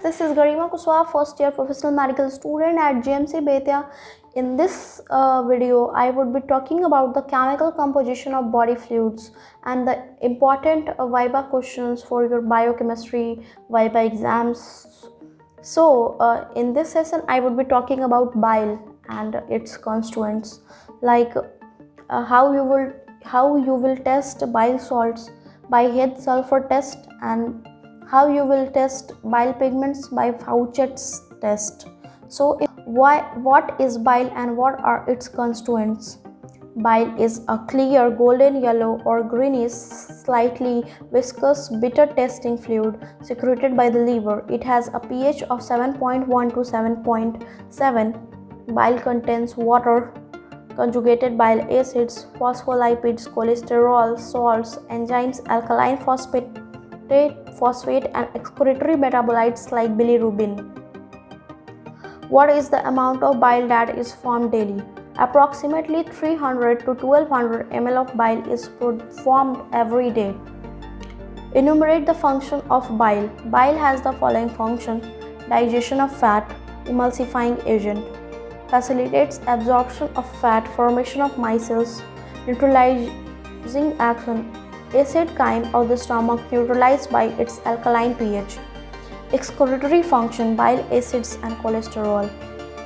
this is Garima Kuswa, first year professional medical student at GMC Betia. In this video, I would be talking about the chemical composition of body fluids and the important Viva questions for your biochemistry Viva exams. So, in this session, I would be talking about bile and its constituents, like how you will test bile salts by head sulfur test, and how you will test bile pigments by Fouchet's test. So what is bile and what are its constituents? Bile is a clear golden yellow or greenish, slightly viscous, bitter tasting fluid secreted by the liver. It has a pH of 7.1 to 7.7. Bile contains water, conjugated bile acids, phospholipids, cholesterol, salts, enzymes, alkaline phosphate and excretory metabolites like bilirubin. What is the amount of bile that is formed daily? Approximately 300 to 1200 ml of bile is formed every day. Enumerate the function of bile. Bile has the following function: digestion of fat, emulsifying agent, facilitates absorption of fat, formation of micelles, neutralizing action, acid chyme of the stomach neutralized by its alkaline pH. Excretory function: bile acids and cholesterol.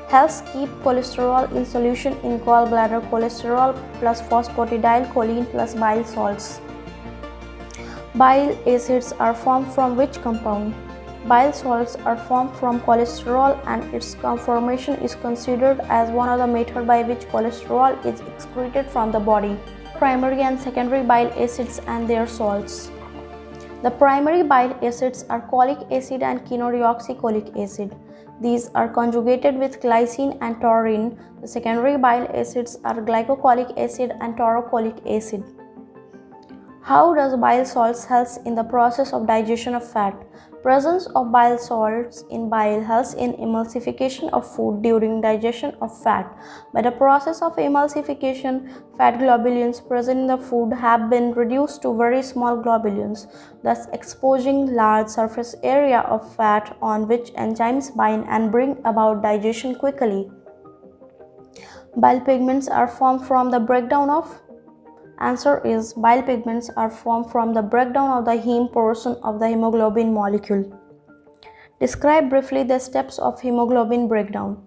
Helps keep cholesterol in solution in gallbladder. Cholesterol plus phosphatidylcholine plus bile salts. Bile acids are formed from which compound? Bile salts are formed from cholesterol, and its formation is considered as one of the methods by which cholesterol is excreted from the body. Primary and secondary bile acids and their salts. The primary bile acids are cholic acid and chenodeoxycholic acid. These are conjugated with glycine and taurine. The secondary bile acids are glycocholic acid and taurocholic acid. How does bile salts help in the process of digestion of fat? Presence of bile salts in bile helps in emulsification of food during digestion of fat. By the process of emulsification, fat globulins present in the food have been reduced to very small globulins, thus exposing large surface area of fat on which enzymes bind and bring about digestion quickly. Bile pigments are formed from the breakdown of? Answer is, bile pigments are formed from the breakdown of the heme portion of the hemoglobin molecule. Describe briefly the steps of hemoglobin breakdown.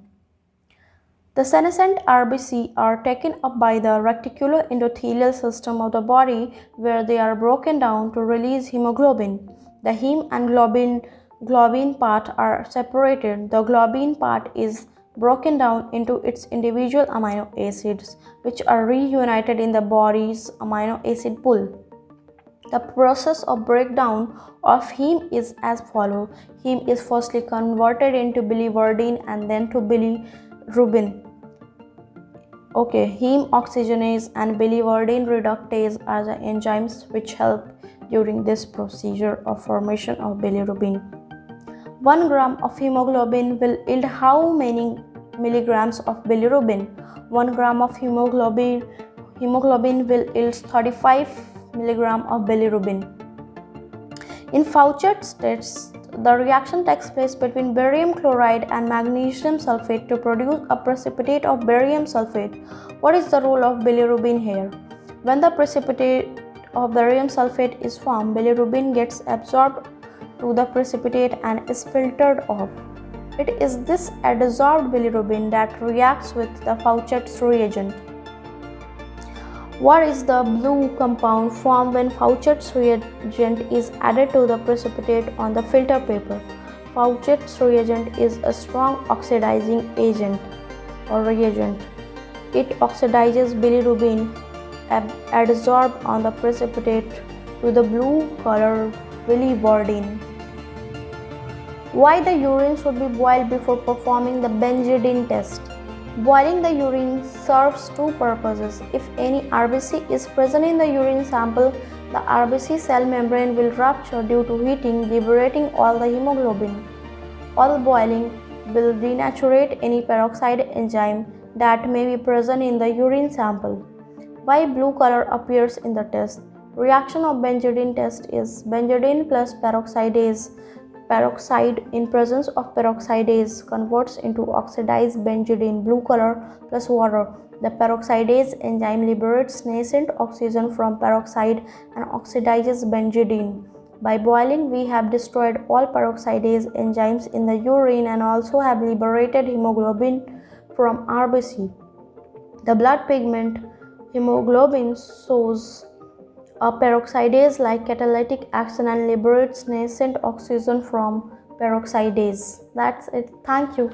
The senescent RBC are taken up by the reticuloendothelial system of the body, where they are broken down to release hemoglobin. The heme and globin part are separated. The globin part is broken down into its individual amino acids, which are reunited in the body's amino acid pool. The process of breakdown of heme is as follows. Heme is firstly converted into biliverdin and then to bilirubin. Heme oxygenase and biliverdin reductase are the enzymes which help during this procedure of formation of bilirubin. 1 gram of hemoglobin will yield how many milligrams of bilirubin? 1 gram of hemoglobin will yield 35 milligram of bilirubin. In Fouchet's test, the reaction takes place between barium chloride and magnesium sulfate to produce a precipitate of barium sulfate. What is the role of bilirubin here? When the precipitate of barium sulfate is formed, bilirubin gets absorbed to the precipitate and is filtered off. It is this adsorbed bilirubin that reacts with the Fouchet's reagent. What is the blue compound formed when Fouchet's reagent is added to the precipitate on the filter paper? Fouchet's reagent is a strong oxidizing agent or reagent. It oxidizes bilirubin adsorbed on the precipitate to the blue color biliverdin. Why the urine should be boiled before performing the Benzodiazepine test? Boiling the urine serves two purposes. If any RBC is present in the urine sample, the RBC cell membrane will rupture due to heating, liberating all the hemoglobin. All boiling will denaturate any peroxide enzyme that may be present in the urine sample. Why blue color appears in the test? Reaction of Benzodiazepine test is Benzodiazepine plus peroxidase peroxide in presence of peroxidase converts into oxidized benzidine, blue color, plus water. The peroxidase enzyme liberates nascent oxygen from peroxide and oxidizes benzidine. By boiling, we have destroyed all peroxidase enzymes in the urine and also have liberated hemoglobin from RBC. The blood pigment hemoglobin shows a peroxidase-like catalytic action and liberates nascent oxygen from peroxidase. That's it. Thank you.